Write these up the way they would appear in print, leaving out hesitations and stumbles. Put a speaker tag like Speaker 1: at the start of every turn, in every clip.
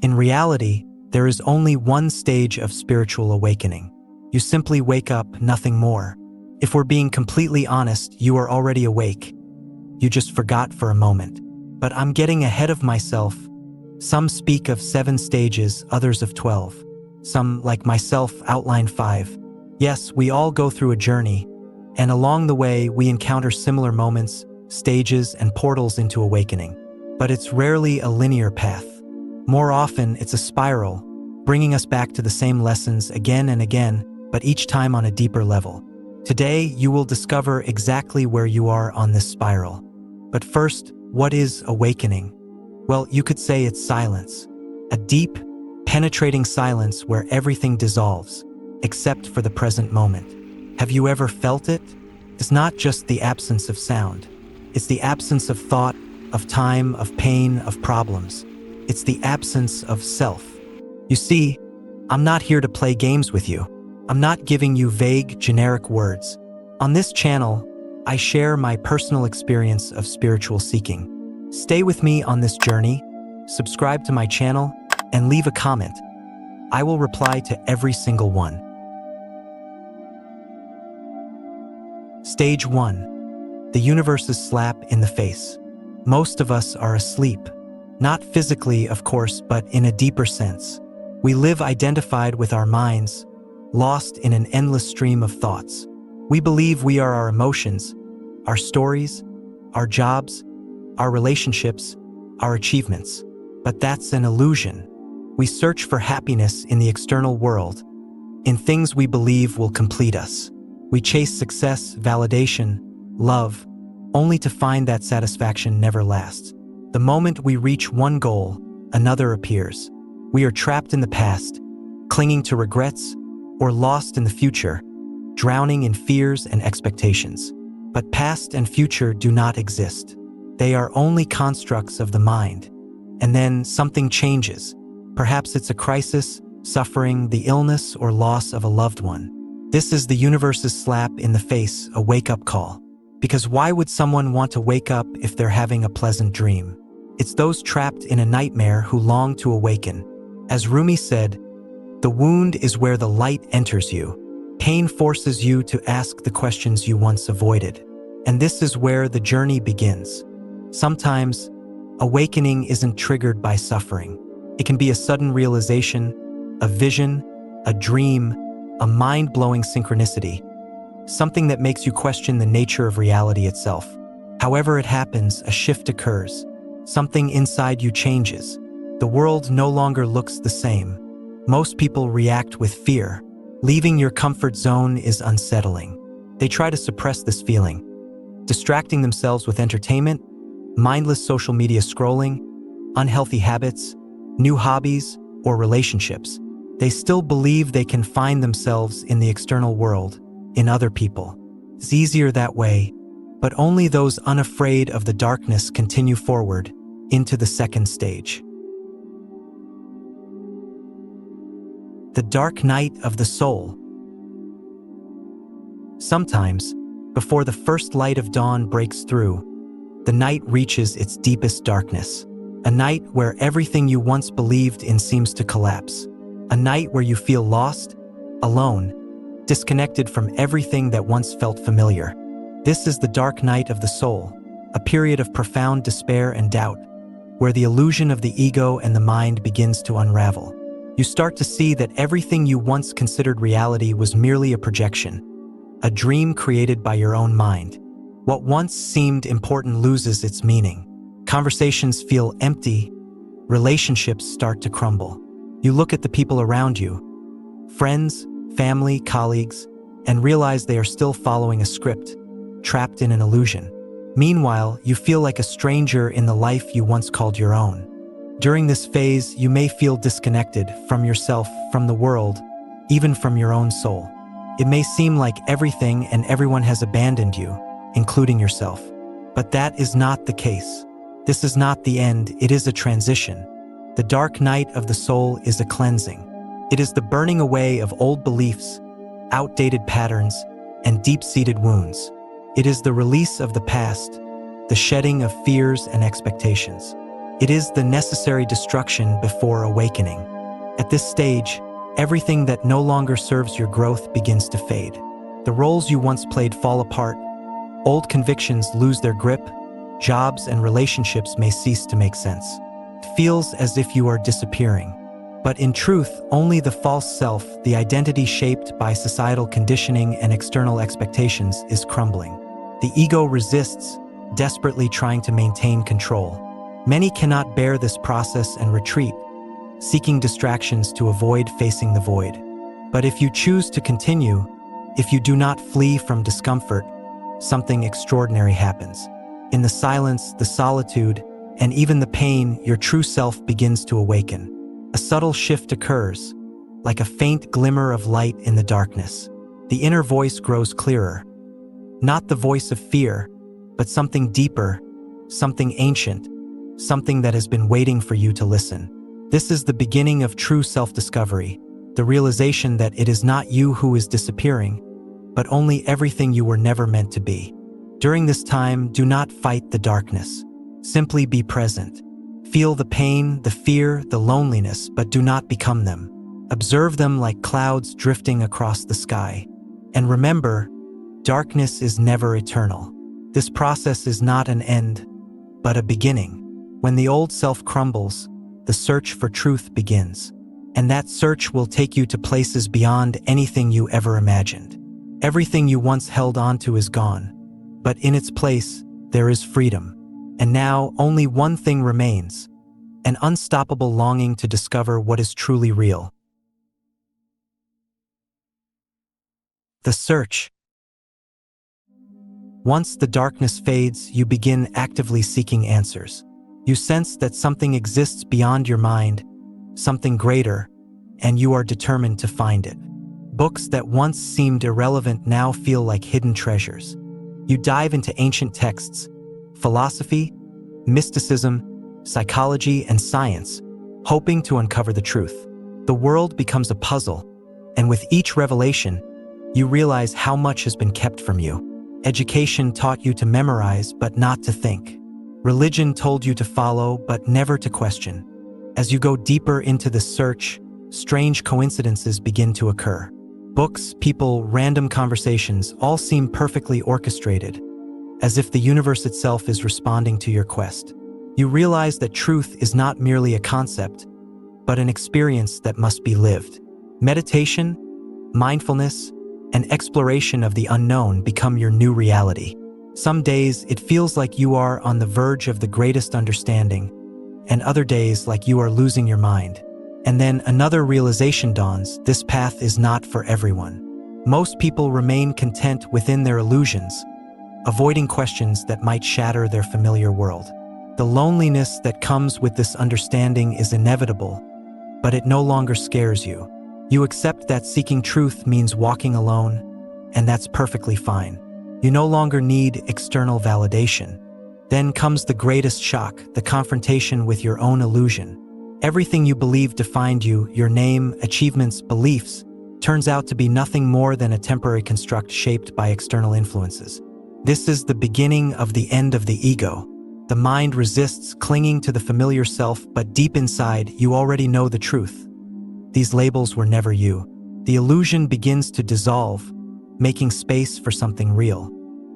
Speaker 1: In reality, there is only one stage of spiritual awakening. You simply wake up, nothing more. If we're being completely honest, you are already awake. You just forgot for a moment. But I'm getting ahead of myself. Some speak of 7 stages, others of 12. Some, like myself, outline 5. Yes, we all go through a journey, and along the way, we encounter similar moments, stages, and portals into awakening. But it's rarely a linear path. More often, it's a spiral, bringing us back to the same lessons again and again, but each time on a deeper level. Today, you will discover exactly where you are on this spiral. But first, what is awakening? Well, you could say it's silence. A deep, penetrating silence where everything dissolves, except for the present moment. Have you ever felt it? It's not just the absence of sound. It's the absence of thought, of time, of pain, of problems. It's the absence of self. You see, I'm not here to play games with you. I'm not giving you vague, generic words. On this channel, I share my personal experience of spiritual seeking. Stay with me on this journey, subscribe to my channel, and leave a comment. I will reply to every single one. Stage 1. The universe's slap in the face. Most of us are asleep. Not physically, of course, but in a deeper sense. We live identified with our minds, lost in an endless stream of thoughts. We believe we are our emotions, our stories, our jobs, our relationships, our achievements. But that's an illusion. We search for happiness in the external world, in things we believe will complete us. We chase success, validation, love, only to find that satisfaction never lasts. The moment we reach one goal, another appears. We are trapped in the past, clinging to regrets, or lost in the future, drowning in fears and expectations. But past and future do not exist. They are only constructs of the mind. And then something changes. Perhaps it's a crisis, suffering, the illness, or loss of a loved one. This is the universe's slap in the face, a wake-up call. Because why would someone want to wake up if they're having a pleasant dream? It's those trapped in a nightmare who long to awaken. As Rumi said, "The wound is where the light enters you." Pain forces you to ask the questions you once avoided. And this is where the journey begins. Sometimes, awakening isn't triggered by suffering. It can be a sudden realization, a vision, a dream, a mind-blowing synchronicity, something that makes you question the nature of reality itself. However it happens, a shift occurs. Something inside you changes. The world no longer looks the same. Most people react with fear. Leaving your comfort zone is unsettling. They try to suppress this feeling, distracting themselves with entertainment, mindless social media scrolling, unhealthy habits, new hobbies, or relationships. They still believe they can find themselves in the external world, in other people. It's easier that way, but only those unafraid of the darkness continue forward into the second stage. The dark night of the soul. Sometimes, before the first light of dawn breaks through, the night reaches its deepest darkness. A night where everything you once believed in seems to collapse. A night where you feel lost, alone, disconnected from everything that once felt familiar. This is the dark night of the soul, a period of profound despair and doubt, where the illusion of the ego and the mind begins to unravel. You start to see that everything you once considered reality was merely a projection, a dream created by your own mind. What once seemed important loses its meaning. Conversations feel empty, relationships start to crumble. You look at the people around you, friends, family, colleagues, and realize they are still following a script, trapped in an illusion. Meanwhile, you feel like a stranger in the life you once called your own. During this phase, you may feel disconnected from yourself, from the world, even from your own soul. It may seem like everything and everyone has abandoned you, including yourself. But that is not the case. This is not the end, it is a transition. The dark night of the soul is a cleansing. It is the burning away of old beliefs, outdated patterns, and deep-seated wounds. It is the release of the past, the shedding of fears and expectations. It is the necessary destruction before awakening. At this stage, everything that no longer serves your growth begins to fade. The roles you once played fall apart, old convictions lose their grip, jobs and relationships may cease to make sense. It feels as if you are disappearing. But in truth, only the false self, the identity shaped by societal conditioning and external expectations, is crumbling. The ego resists, desperately trying to maintain control. Many cannot bear this process and retreat, seeking distractions to avoid facing the void. But if you choose to continue, if you do not flee from discomfort, something extraordinary happens. In the silence, the solitude, and even the pain, your true self begins to awaken. A subtle shift occurs, like a faint glimmer of light in the darkness. The inner voice grows clearer. Not the voice of fear, but something deeper, something ancient, something that has been waiting for you to listen. This is the beginning of true self-discovery, the realization that it is not you who is disappearing, but only everything you were never meant to be. During this time, do not fight the darkness. Simply be present. Feel the pain, the fear, the loneliness, but do not become them. Observe them like clouds drifting across the sky. And remember, darkness is never eternal. This process is not an end, but a beginning. When the old self crumbles, the search for truth begins. And that search will take you to places beyond anything you ever imagined. Everything you once held onto is gone, but in its place, there is freedom. And now only one thing remains, an unstoppable longing to discover what is truly real. The search. Once the darkness fades, you begin actively seeking answers. You sense that something exists beyond your mind, something greater, and you are determined to find it. Books that once seemed irrelevant now feel like hidden treasures. You dive into ancient texts, philosophy, mysticism, psychology, and science, hoping to uncover the truth. The world becomes a puzzle, and with each revelation, you realize how much has been kept from you. Education taught you to memorize, but not to think. Religion told you to follow, but never to question. As you go deeper into the search, strange coincidences begin to occur. Books, people, random conversations all seem perfectly orchestrated, as if the universe itself is responding to your quest. You realize that truth is not merely a concept, but an experience that must be lived. Meditation, mindfulness, and exploration of the unknown become your new reality. Some days it feels like you are on the verge of the greatest understanding, and other days like you are losing your mind. And then another realization dawns: this path is not for everyone. Most people remain content within their illusions, avoiding questions that might shatter their familiar world. The loneliness that comes with this understanding is inevitable, but it no longer scares you. You accept that seeking truth means walking alone, and that's perfectly fine. You no longer need external validation. Then comes the greatest shock, the confrontation with your own illusion. Everything you believed defined you, your name, achievements, beliefs, turns out to be nothing more than a temporary construct shaped by external influences. This is the beginning of the end of the ego. The mind resists clinging to the familiar self, but deep inside, you already know the truth. These labels were never you. The illusion begins to dissolve, making space for something real.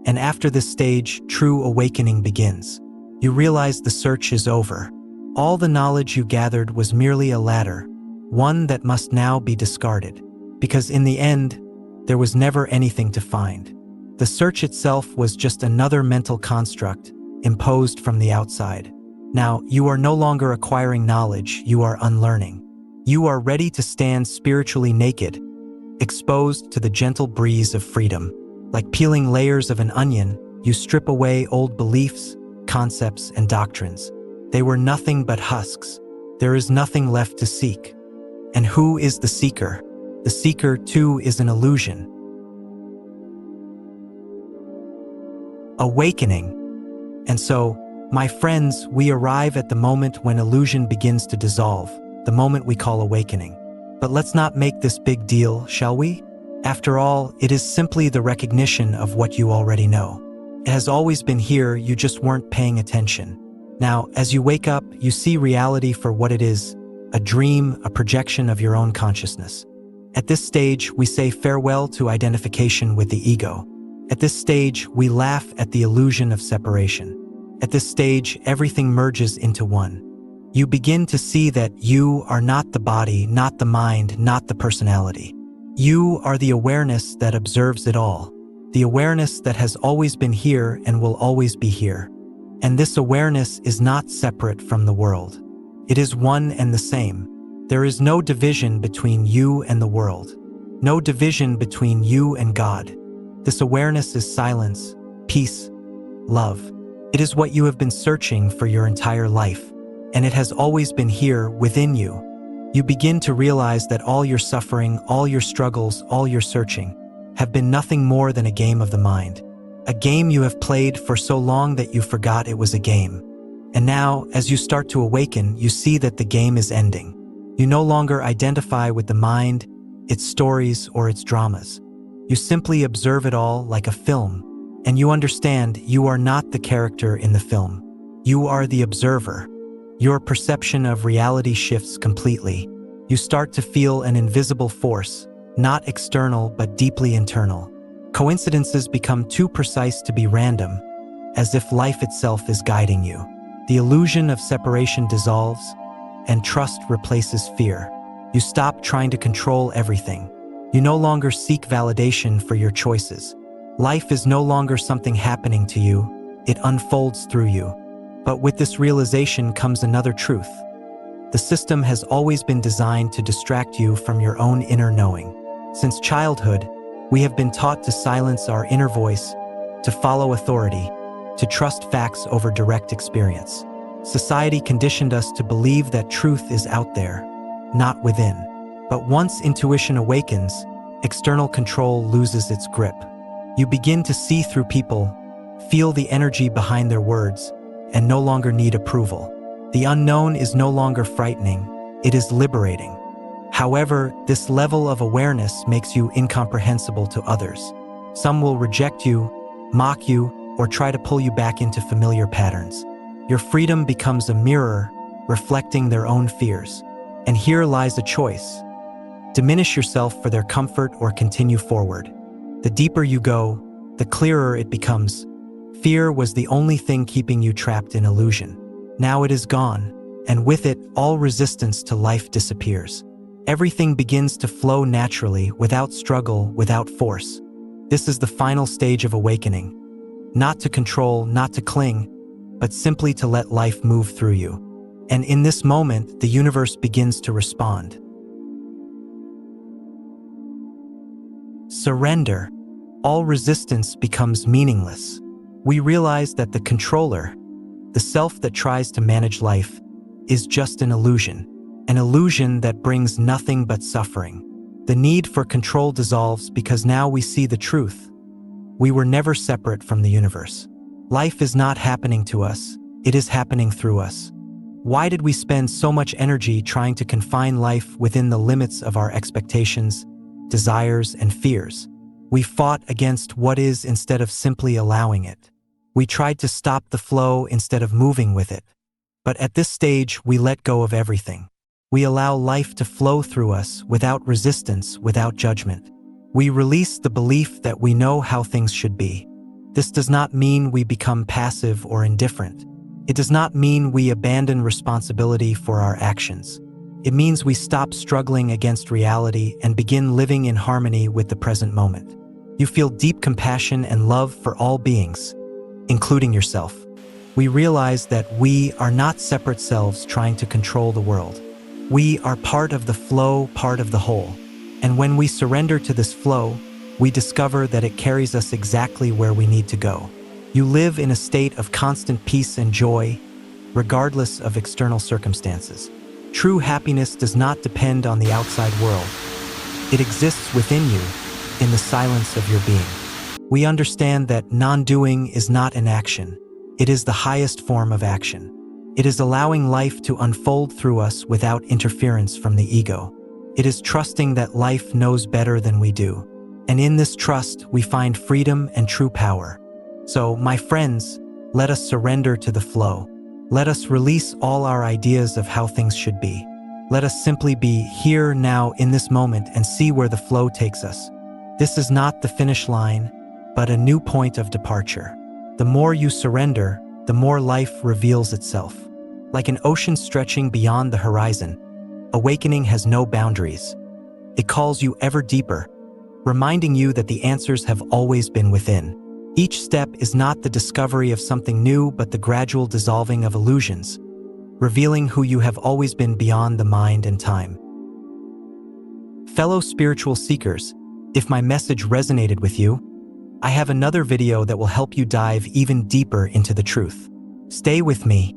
Speaker 1: And after this stage, true awakening begins. You realize the search is over. All the knowledge you gathered was merely a ladder, one that must now be discarded. Because in the end, there was never anything to find. The search itself was just another mental construct, imposed from the outside. Now, you are no longer acquiring knowledge, you are unlearning. You are ready to stand spiritually naked, exposed to the gentle breeze of freedom. Like peeling layers of an onion, you strip away old beliefs, concepts, and doctrines. They were nothing but husks. There is nothing left to seek. And who is the seeker? The seeker, too, is an illusion. Awakening. And so, my friends, we arrive at the moment when illusion begins to dissolve, the moment we call awakening. But let's not make this big deal, shall we? After all, it is simply the recognition of what you already know. It has always been here, you just weren't paying attention. Now, as you wake up, you see reality for what it is, a dream, a projection of your own consciousness. At this stage, we say farewell to identification with the ego. At this stage, we laugh at the illusion of separation. At this stage, everything merges into one. You begin to see that you are not the body, not the mind, not the personality. You are the awareness that observes it all. The awareness that has always been here and will always be here. And this awareness is not separate from the world. It is one and the same. There is no division between you and the world. No division between you and God. This awareness is silence, peace, love. It is what you have been searching for your entire life, and it has always been here within you. You begin to realize that all your suffering, all your struggles, all your searching have been nothing more than a game of the mind. A game you have played for so long that you forgot it was a game. And now, as you start to awaken, you see that the game is ending. You no longer identify with the mind, its stories, or its dramas. You simply observe it all like a film, and you understand you are not the character in the film. You are the observer. Your perception of reality shifts completely. You start to feel an invisible force, not external but deeply internal. Coincidences become too precise to be random, as if life itself is guiding you. The illusion of separation dissolves, and trust replaces fear. You stop trying to control everything. You no longer seek validation for your choices. Life is no longer something happening to you, it unfolds through you. But with this realization comes another truth. The system has always been designed to distract you from your own inner knowing. Since childhood, we have been taught to silence our inner voice, to follow authority, to trust facts over direct experience. Society conditioned us to believe that truth is out there, not within. But once intuition awakens, external control loses its grip. You begin to see through people, feel the energy behind their words, and no longer need approval. The unknown is no longer frightening, it is liberating. However, this level of awareness makes you incomprehensible to others. Some will reject you, mock you, or try to pull you back into familiar patterns. Your freedom becomes a mirror, reflecting their own fears. And here lies a choice. Diminish yourself for their comfort or continue forward. The deeper you go, the clearer it becomes. Fear was the only thing keeping you trapped in illusion. Now it is gone, and with it, all resistance to life disappears. Everything begins to flow naturally, without struggle, without force. This is the final stage of awakening. Not to control, not to cling, but simply to let life move through you. And in this moment, the universe begins to respond. Surrender. All resistance becomes meaningless. We realize that the controller, the self that tries to manage life, is just an illusion that brings nothing but suffering. The need for control dissolves because now we see the truth. We were never separate from the universe. Life is not happening to us, it is happening through us. Why did we spend so much energy trying to confine life within the limits of our expectations, desires, and fears? We fought against what is instead of simply allowing it. We tried to stop the flow instead of moving with it. But at this stage, we let go of everything. We allow life to flow through us without resistance, without judgment. We release the belief that we know how things should be. This does not mean we become passive or indifferent. It does not mean we abandon responsibility for our actions. It means we stop struggling against reality and begin living in harmony with the present moment. You feel deep compassion and love for all beings, including yourself. We realize that we are not separate selves trying to control the world. We are part of the flow, part of the whole. And when we surrender to this flow, we discover that it carries us exactly where we need to go. You live in a state of constant peace and joy, regardless of external circumstances. True happiness does not depend on the outside world. It exists within you, in the silence of your being. We understand that non-doing is not inaction. It is the highest form of action. It is allowing life to unfold through us without interference from the ego. It is trusting that life knows better than we do. And in this trust, we find freedom and true power. So, my friends, let us surrender to the flow. Let us release all our ideas of how things should be. Let us simply be here now in this moment and see where the flow takes us. This is not the finish line, but a new point of departure. The more you surrender, the more life reveals itself. Like an ocean stretching beyond the horizon, awakening has no boundaries. It calls you ever deeper, reminding you that the answers have always been within. Each step is not the discovery of something new, but the gradual dissolving of illusions, revealing who you have always been beyond the mind and time. Fellow spiritual seekers, if my message resonated with you, I have another video that will help you dive even deeper into the truth. Stay with me,